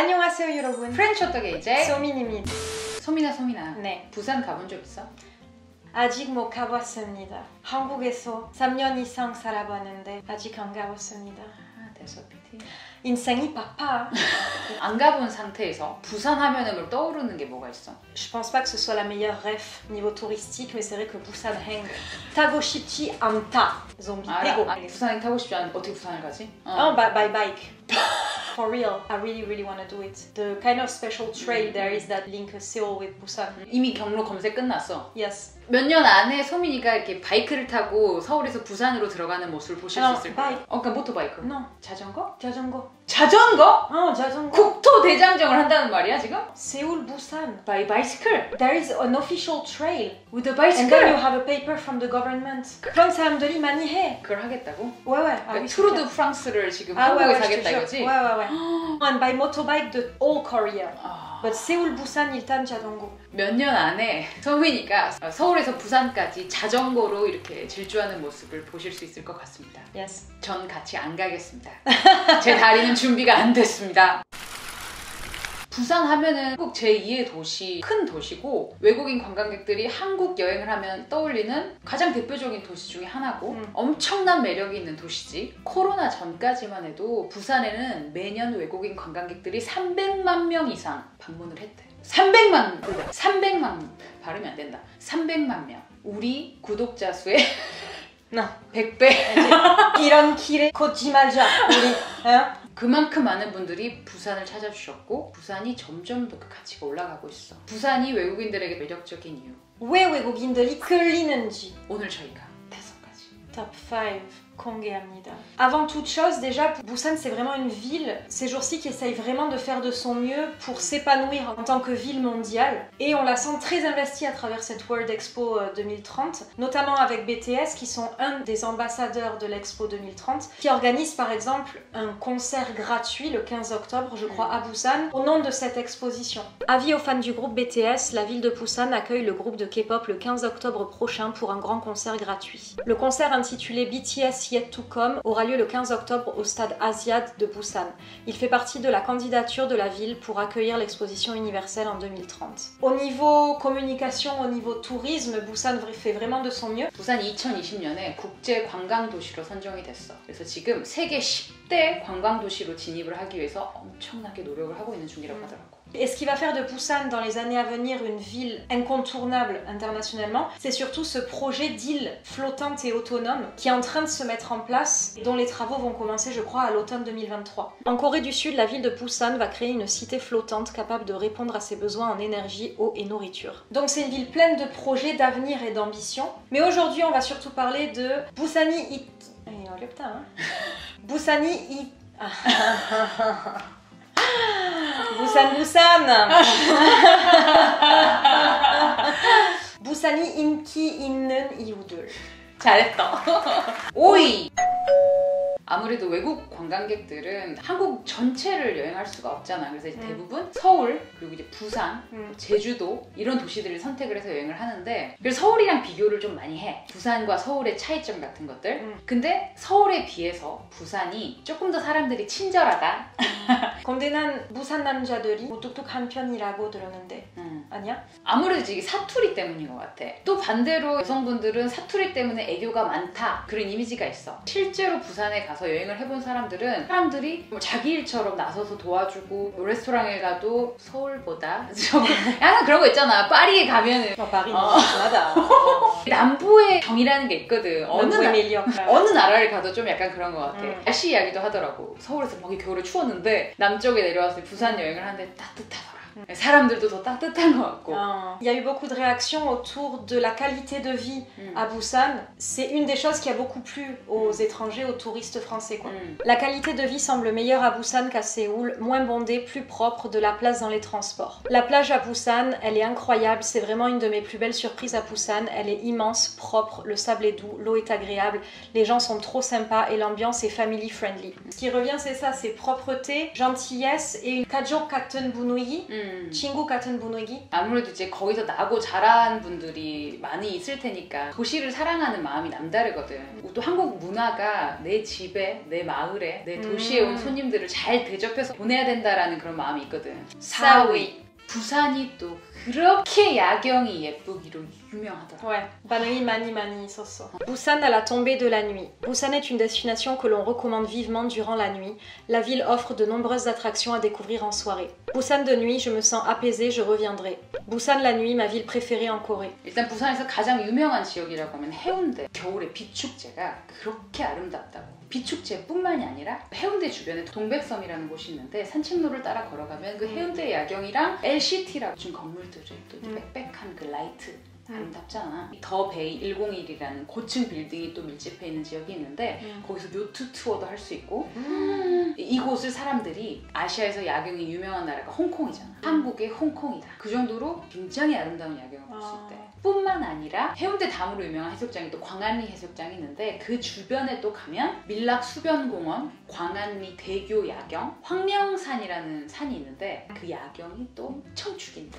안녕하세요 여러분. 프렌치 호떡의 이제 소민입니다. 소민아 네. 부산 가본 적 있어? 아직 못 가봤습니다. 한국에서 3년 이상 살아봤는데 아직 안 가봤습니다. 아, that's a pity. 인생이 바빠. 안 가본 상태에서 부산 하면은 떠오르는 게 뭐가 있어? Je pense pas que ce soit la meilleure ref niveau touristique, mais c'est vrai que Busan Hang 타고 싶지 않다. 좀비 빼고. 부산에 타고 싶지 않은데 어떻게 부산을 가지? by bike. For real, I really want to do it. The kind of special trail there is that link Seoul with Busan. 이미 경로 검색 끝났어. Yes. 몇 년 안에 소민이가 이렇게 바이크를 타고 서울에서 부산으로 들어가는 모습을 보실 수 있을 거예요. 그러니까 모토바이크. No. 자전거? 자전거. 자전거? 자전거. 국토 대장정을 한다는 말이야 지금? Seoul, Busan. By bicycle. There is an official trail. With a And then bicycle. you have a paper from the government. 그런 사람들이 많이 해. 그걸 하겠다고? Ouais. 그러니까 투르 드 프랑스를 지금 한국에서 하겠다 이거지? Ouais. And by motorbike the whole Korea. 아... But Seoul, Busan 일단 자전거. 몇 년 안에 소민이가 서울에서 부산까지 자전거로 이렇게 질주하는 모습을 보실 수 있을 것 같습니다. Yes. 전 같이 안 가겠습니다. 제 다리는 준비가 안 됐습니다. 부산 하면은 한국 제2의 도시, 큰 도시고 외국인 관광객들이 한국 여행을 하면 떠올리는 가장 대표적인 도시 중에 하나고 엄청난 매력이 있는 도시지. 코로나 전까지만 해도 부산에는 매년 외국인 관광객들이 300만 명 이상 방문을 했대. 300만 발음이 안 된다. 300만 명. 우리 구독자 수의 No. 100배. 이런 길에 걷지 말자. 우리. 그만큼 많은 분들이 부산을 찾아주셨고 부산이 점점 더 그 가치가 올라가고 있어. 부산이 외국인들에게 매력적인 이유. 왜 외국인들이 끌리는지. 오늘 저희가 5가지. Top 5 공개합니다. Avant toute chose, déjà, Busan c'est vraiment une ville ces jours-ci qui essaye vraiment de faire de son mieux pour s'épanouir en tant que ville mondiale. Et on la sent très investie à travers cette World Expo 2030, notamment avec BTS qui sont un des ambassadeurs de l'Expo 2030, qui organise par exemple un concert gratuit le 15 octobre, je crois, à Busan, au nom de cette exposition. Avis aux fans du groupe BTS, la ville de Busan accueille le groupe de K-pop le 15 octobre prochain pour un grand concert gratuit. Le concert intitulé BTS Yet to Come aura lieu le 15 octobre au stade Asiad de Busan. Il fait partie de la candidature de la ville pour accueillir l'exposition universelle en 2030. Au niveau communication, au niveau tourisme, Busan fait vraiment de son mieux. 부산이 2020년에 국제 관광 도시로 선정이 됐어. 그래서 지금 세계 10대 관광 도시로 진입을 하기 위해서 엄청나게 노력을 하고 있는 중이라고 하더라고. Et ce qui va faire de Busan dans les années à venir une ville incontournable internationalement, c'est surtout ce projet d'île flottante et autonome qui est en train de se mettre en place et dont les travaux vont commencer, je crois, à l'automne 2023. En Corée du Sud, la ville de Busan va créer une cité flottante capable de répondre à ses besoins en énergie, eau et nourriture. Donc c'est une ville pleine de projets, d'avenir et d'ambition. Mais aujourd'hui, on va surtout parler de Busani Busani 부산이 인기 있는 이유들. 잘했다. 5위! 아무래도 외국 관광객들은 한국 전체를 여행할 수가 없잖아. 그래서 이제 대부분 서울, 그리고 이제 부산, 제주도 이런 도시들을 선택을 해서 여행을 하는데 그래서 서울이랑 비교를 좀 많이 해. 부산과 서울의 차이점 같은 것들. 근데 서울에 비해서 부산이 조금 더 사람들이 친절하다. 근데 난 부산 남자들이 무뚝뚝한 편이라고 들었는데 아니야? 아무래도 이게 사투리 때문인 것 같아. 또 반대로 여성분들은 사투리 때문에 애교가 많다 그런 이미지가 있어. 실제로 부산에 가서 여행을 해본 사람들이 뭐 자기 일처럼 나서서 도와주고 레스토랑에 가도 서울보다 약간 그런 거 있잖아. 파리에 가면은 파리 너무하다. 남부의 정이라는 게 있거든. 어느 나라를 가도 좀 약간 그런 것 같아. 날씨 이야기도 하더라고. 서울에서 막 겨울에 추웠는데 남쪽에 내려와서 부산 여행을 하는데 따뜻하더라. 사람들도 더 따뜻한 것 같고. Il y a eu beaucoup de réactions autour de la qualité de vie à Busan. C'est une des choses qui a beaucoup plu aux étrangers, aux touristes français, quoi. La qualité de vie semble meilleure à Busan qu'à Séoul, moins bondée, plus propre, de la place dans les transports. La plage à Busan, elle est incroyable, c'est vraiment une de mes plus belles surprises à Busan. Elle est immense, propre, le sable est doux, l'eau est agréable, les gens sont trop sympas et l'ambiance est family friendly. Ce qui revient, c'est ça, c'est propreté, gentillesse et une kajok katen bunui. 친구 같은 분위기? 아무래도 이제 거기서 나고 자란 분들이 많이 있을 테니까 도시를 사랑하는 마음이 남다르거든. 또 한국 문화가 내 집에, 내 마을에, 내 도시에 온 손님들을 잘 대접해서 보내야 된다라는 그런 마음이 있거든. 4위. 부산이 또 그렇게 야경이 예쁘기로 유명하더라. Ouais, 반응이 많이 있었어. Busan à la tombée de la nuit. Busan est une destination que l'on recommande vivement durant la nuit. La ville offre de nombreuses attractions à découvrir en soirée. Busan de nuit, je me sens apaisée, je reviendrai. Busan la nuit, ma ville préférée en Corée. 일단 부산에서 가장 유명한 지역이라고 하면 해운대. 겨울에 비축제가 그렇게 아름답다고. 비축제뿐만이 아니라 해운대 주변에 동백섬이라는 곳이 있는데 산책로를 따라 걸어가면 그 해운대 야경이랑 LCT라고 준 건물들이 또 빽빽한 그 라이트 아름답잖아. 더 베이 101이라는 고층 빌딩이 또 밀집해 있는 지역이 있는데 거기서 요트 투어도 할 수 있고 이곳을 사람들이 아시아에서 야경이 유명한 나라가 홍콩이잖아. 한국의 홍콩이다. 그 정도로 굉장히 아름다운 야경을 볼 수 있대. 뿐만 아니라 해운대 다음으로 유명한 해수욕장이 또 광안리 해수욕장이 있는데 그 주변에 또 가면 밀락 수변공원, 광안리 대교 야경, 황령산이라는 산이 있는데 그 야경이 또 엄청 죽인대.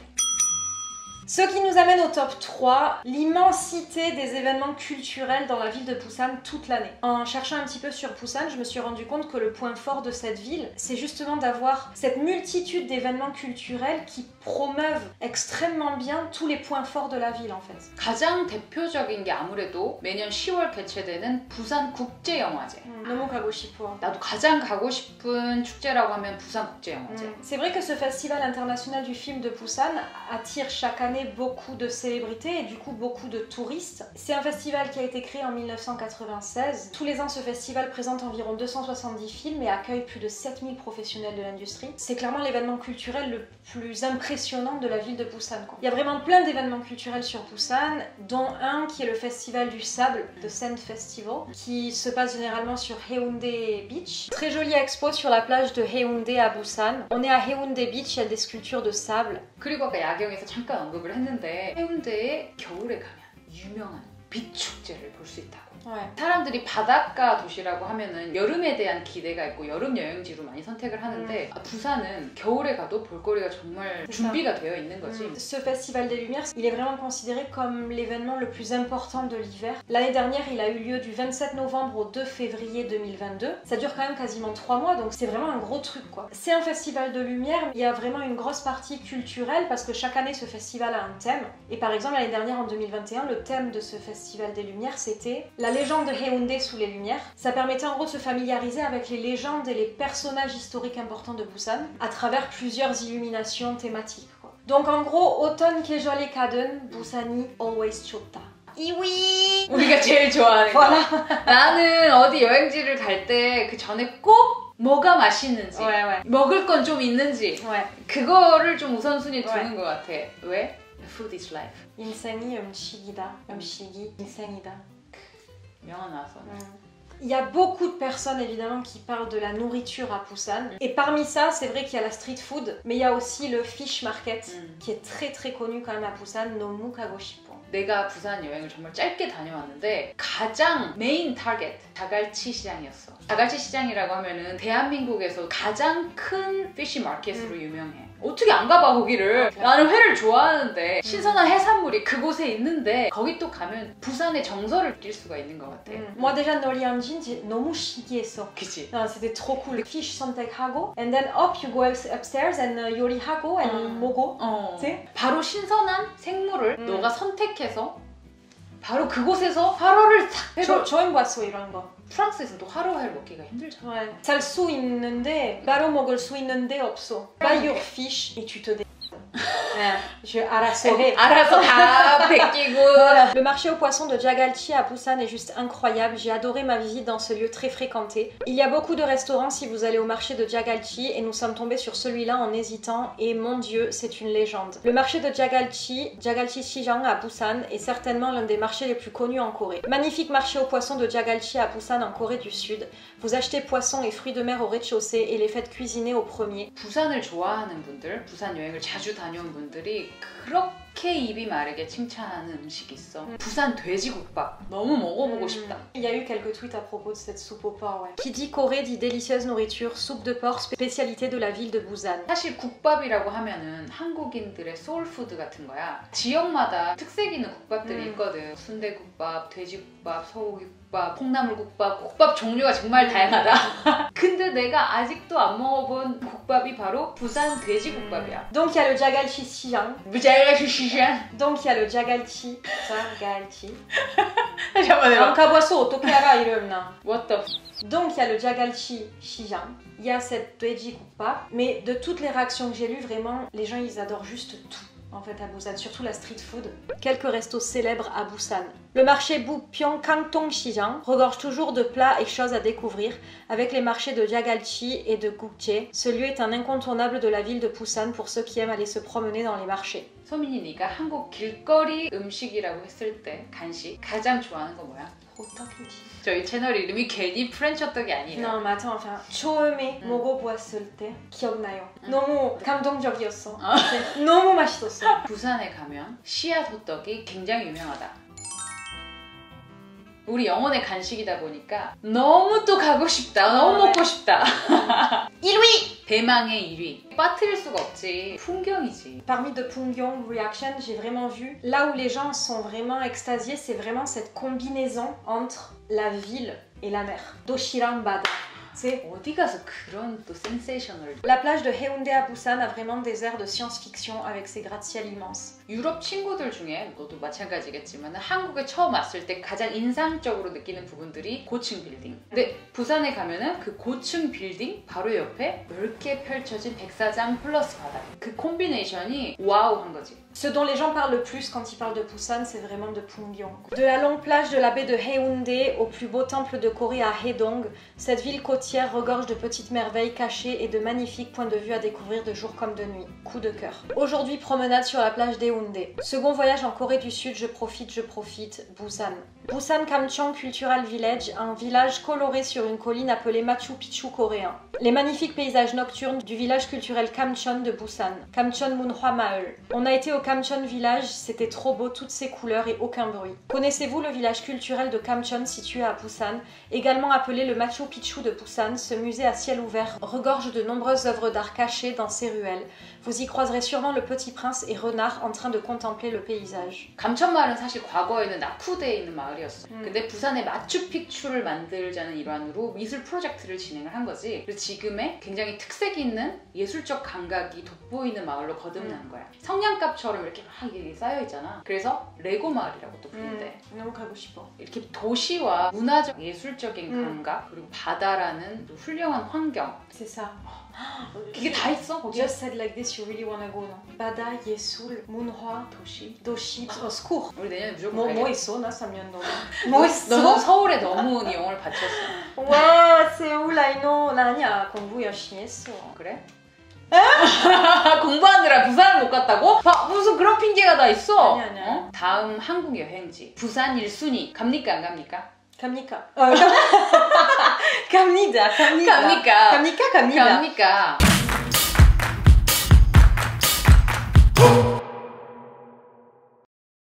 Ce qui nous amène au top 3, l'immensité des événements culturels dans la ville de Busan toute l'année. En cherchant un petit peu sur Busan, je me suis rendu compte que le point fort de cette ville, c'est justement d'avoir cette multitude d'événements culturels qui promeuvent extrêmement bien tous les points forts de la ville en fait. 가장 대표적인 게 아무래도 매년 10월 개최되는 부산 국제영화제. 너무 가고 싶어. 나도 가장 가고 싶은 축제라고 하면 부산 국제영화제. C'est vrai que ce festival international du film de Busan attire chaque année beaucoup de célébrités et du coup beaucoup de touristes. C'est un festival qui a été créé en 1996. Tous les ans, ce festival présente environ 270 films et accueille plus de 7000 professionnels de l'industrie. C'est clairement l'événement culturel le plus impressionnant de la ville de Busan, quoi. Il y a vraiment plein d'événements culturels sur Busan, dont un qui est le festival du sable, The Sand Festival, qui se passe généralement sur Haeundae Beach. Très jolie expo sur la plage de Haeundae à Busan. On est à Haeundae Beach, il y a des sculptures de sable. 그리고 아까 야경에서 잠깐 언급을 했는데 해운대에 겨울에 가면 유명한 비축제를 볼 수 있다고. 사람들이 바닷가 도시라고 하면은 여름에 대한 기대가 있고 여름 여행지로 많이 선택을 하는데 부산은 겨울에 가도 볼거리가 정말 준비가 되어 있는 거지. Ce festival des Lumières, il est vraiment considéré comme l'événement le plus important de l'hiver. L'année dernière, il a eu lieu du 27 novembre au 2 février 2022. Ça dure quand même quasiment 3 mois, donc c'est vraiment un gros truc quoi. C'est un festival de lumière, il y a vraiment une grosse partie culturelle parce que chaque année ce festival a un thème. Et par exemple l'année dernière en 2021, le thème de ce festival des Lumières c'était la légende de Haeundae sous les lumières. Ça permettait en gros de se familiariser avec les légendes et les personnages historiques importants de Busan à travers plusieurs illuminations thématiques, quoi. Donc en gros, automne 계절이 가든 부산이 always 좋다. 이위! 우리가 제일 좋아하는 거. Voilà. 나는 어디 여행지를 갈 때 그 전에 꼭 뭐가 맛있는지 먹을 건 좀 있는지 그거를 좀 우선순위에 두는 것 같아. 왜? Food is life. 인생이 음식이다. 음식이 인생이다. 명언 나왔어. Il y a beaucoup de personnes évidemment qui parlent de la nourriture à Busan. Et parmi ça, c'est vrai qu'il y a la street food, mais il y a aussi le fish market qui est très connu quand même à Busan. 너무 가고 싶어. 내가 부산 여행을 정말 짧게 다녀왔는데 가장 메인 타겟 자갈치 시장이었어. 자갈치 시장이라고 하면은 대한민국에서 가장 큰 피시 마켓으로 유명해. 어떻게 안 가봐 거기를. 나는 회를 좋아하는데 신선한 해산물이 그곳에 있는데 거기 또 가면 부산의 정서를 느낄 수가 있는 것 같아. Moi déjà Nori Amjin 너무 신기했어. 그치? C'était trop cool. Fish 선택하고 and then up you go upstairs and 요리하고 and 먹어. 바로 신선한 생물을 너가 선택해서 바로 그곳에서 화로를 탁 해서 처음 봤어 이런 거. 프랑스에서는 또 화로회를 먹기가 힘들잖아. 살 수 있는데 바로 먹을 수 있는데 없어. Buy your fish et tu te dé... 알아서 다 베끼고. Le marché aux poissons de Jagalchi à Busan est juste incroyable. J'ai adoré ma visite dans ce lieu très fréquenté. Il y a beaucoup de restaurants si vous allez au marché de Jagalchi et nous sommes tombés sur celui-là en hésitant et mon dieu, c'est une légende. Le marché de Jagalchi Sijang à Busan est certainement l'un des marchés les plus connus en Corée. Magnifique marché aux poissons de Jagalchi à Busan en Corée du Sud. Vous achetez poissons et fruits de mer au rez-de-chaussée et les faites cuisiner au premier. 부산을 좋아하는 분들, 부산 여행을 자주 다녀온 분들이 그렇게 그렇게 입이 마르게 칭찬하는 음식이 있어. 부산 돼지국밥. 너무 먹어보고 싶다. Il y a eu quelques tweets à propos de cette soupe au porc, ouais. Qui dit Corée dit délicieuse nourriture, soupe de porc, spécialité de la ville de Busan. 사실 국밥이라고 하면은 한국인들의 소울푸드 같은 거야. 지역마다 특색 있는 국밥들이 있거든. 순대국밥, 돼지국밥, 소고기국밥, 콩나물국밥, 국밥 종류가 정말 다양하다. 근데 내가 아직도 안 먹어본 국밥이 바로 부산 돼지국밥이야. Donc il y a le jagalchi siang. Donc il y a le jagalchi. 잠깐만 해봐. 가보았어 어떻게 알아 이름나? What the Donc il y a le jagalchi siang. Il y a cette 돼지 국밥. Mais de toutes les réactions que j'ai lues, vraiment, les gens ils adorent juste tout. En fait à Busan, surtout la street food. Quelques restos célèbres à Busan. Le marché Bupyeong Kangtong Sijiang regorge toujours de plats et choses à découvrir, avec les marchés de Jagalchi et de Gukje. Ce lieu est un incontournable de la ville de Busan pour ceux qui aiment aller se promener dans les marchés. 소민이 네가 한국 길거리 음식이라고 했을 때 간식 가장 좋아하는 거 뭐야? 호떡이지. 저희 채널 이름이 괜히 프렌치 호떡이 아니에요. Non, mais attends, enfin, 처음에 먹어보았을 때 기억나요. 너무 감동적이었어. 너무 맛있었어. 부산에 가면 씨앗 호떡이 굉장히 유명하다. 우리 영혼의 간식이다 보니까 너무 또 가고 싶다. 너무 먹고 싶다. 1위! 대망의 1위. 빠뜨릴 수가 없지. 풍경이지. Parmi de Pungyong Reaction, j'ai vraiment vu, là où les gens sont vraiment extasiés, c'est vraiment cette combinaison entre la ville et la mer. Doshiran Bada. C'est 어디 가서 그런 또 센세이션을. La plage de Haeundae à Busan a vraiment des airs de science-fiction avec ses gratte-ciels immenses. 유럽 친구들 중에 너도 마찬가지겠지만 한국에 처음 왔을 때 가장 인상적으로 느끼는 부분들이 고층 빌딩. 근데 부산에 가면은 그 고층 빌딩 바로 옆에 넓게 펼쳐진 백사장 플러스 바다. 그 콤비네이션이 와우한 거지. Ce dont les gens parlent le plus quand ils parlent de Busan, c'est vraiment de Pungyong. De la longue plage de la baie de Haeundae au plus beau temple de Corée à Haedong, cette ville côtière regorge de petites merveilles cachées et de magnifiques points de vue à découvrir de jour comme de nuit. Coup de cœur. Aujourd'hui, promenade sur la plage d'Haeundae. Second voyage en Corée du Sud, je profite, Busan. Busan Kamcheong Cultural Village, un village coloré sur une colline appelée Machu Picchu coréen. Les magnifiques paysages nocturnes du village culturel Kamcheon de Busan. Kamcheon Munhwa Maeul. On a été au Kamcheon Village, c'était trop beau, toutes ces couleurs et aucun bruit. Connaissez-vous le village culturel de Kamcheon situé à Busan, également appelé le Machu Picchu de Busan? Ce musée à ciel ouvert regorge de nombreuses œuvres d'art cachées dans ses ruelles. Vous y croiserez sûrement le petit prince et renard en train de contempler le paysage. 감천마을은 사실 과거에는 낙후되어 있는 마을이었어. 근데 부산에 마추픽추를 만들자는 일환으로 미술 프로젝트를 진행을 한 거지. 그래서 지금의 굉장히 특색 있는 예술적 감각이 돋보이는 마을로 거듭난 거야. 성냥갑처럼 이렇게 막 이게 쌓여 있잖아. 그래서 레고 마을이라고 또 부른대. 너무 가고 싶어. 이렇게 도시와 문화적 예술적인 감각 그리고 바다라는 또 훌륭한 환경. C'est ça. 이게 다 있어 거기. Just said like this, you really wanna go, no? 바다, 예술, 문화, 도시, 스쿨. 우리 내년에 무조건 뭐 있어? 나 3년 동안. 뭐 있어? 너는 서울에 너무 네 영혼을 바쳤어. 와, 세울 라이노. 나 아니야. 공부 열심히 했어. 그래? 공부하느라 부산을 못 갔다고? 무슨 그런 핑계가 다 있어? 아니야. 어? 다음 한국 여행지 부산 1순위 갑니까 안 갑니까? 갑니까? 갑니다. 갑니까?